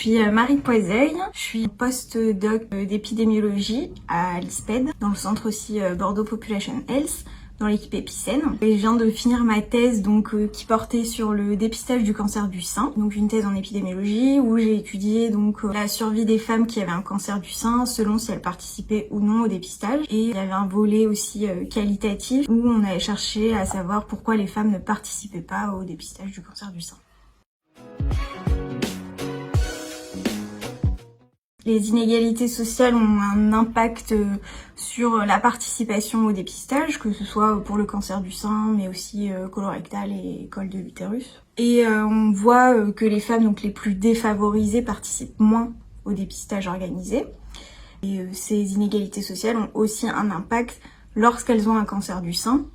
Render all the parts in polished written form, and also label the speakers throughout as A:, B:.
A: suis Marie Poiseille, je suis post-doc d'épidémiologie à l'ISPED, dans le centre aussi Bordeaux Population Health, dans l'équipe Épicène. Et je viens de finir ma thèse qui portait sur le dépistage du cancer du sein, donc une thèse en épidémiologie où j'ai étudié la survie des femmes qui avaient un cancer du sein selon si elles participaient ou non au dépistage. Et il y avait un volet aussi qualitatif où on allait chercher à savoir pourquoi les femmes ne participaient pas au dépistage du cancer du sein. Les inégalités sociales ont un impact sur la participation au dépistage, que ce soit pour le cancer du sein, mais aussi colorectal et col de l'utérus. Et on voit que les femmes les plus défavorisées participent moins au dépistage organisé. Et ces inégalités sociales ont aussi un impact lorsqu'elles ont un cancer du sein.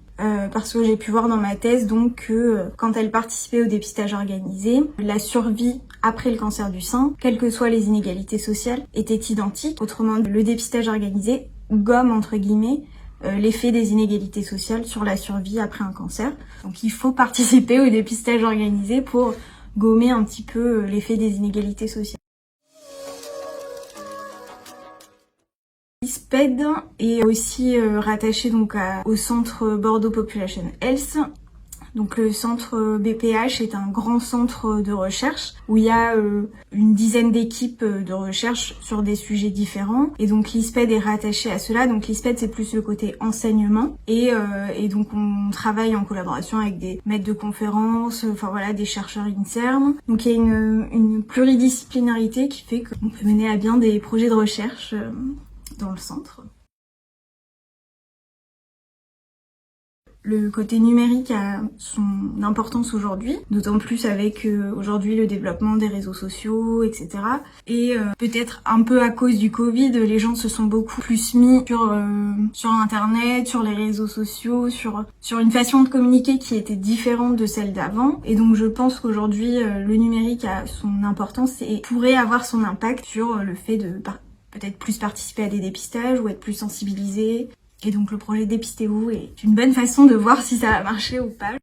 A: Parce que j'ai pu voir dans ma thèse que quand elles participaient au dépistage organisé, la survie après le cancer du sein, quelles que soient les inégalités sociales, était identique. Autrement dit, le dépistage organisé gomme entre guillemets l'effet des inégalités sociales sur la survie après un cancer. Donc il faut participer au dépistage organisé pour gommer un petit peu l'effet des inégalités sociales. l'ISPED est aussi rattaché au centre Bordeaux Population Health. Donc le centre BPH est un grand centre de recherche où il y a une dizaine d'équipes de recherche sur des sujets différents. Et donc l'ISPED est rattaché à cela. Donc l'ISPED c'est plus le côté enseignement. Et donc on travaille en collaboration avec des maîtres de conférences, des chercheurs INSERM. Donc il y a une pluridisciplinarité qui fait qu'on peut mener à bien des projets de recherche dans le centre. Le côté numérique a son importance aujourd'hui, d'autant plus avec aujourd'hui le développement des réseaux sociaux, etc. Et peut-être un peu à cause du Covid, les gens se sont beaucoup plus mis sur Internet, sur les réseaux sociaux, sur une façon de communiquer qui était différente de celle d'avant. Et donc je pense qu'aujourd'hui, le numérique a son importance et pourrait avoir son impact sur le fait de peut-être plus participer à des dépistages ou être plus sensibilisé. Et donc le projet Dépistez-vous est une bonne façon de voir si ça va marcher ou pas.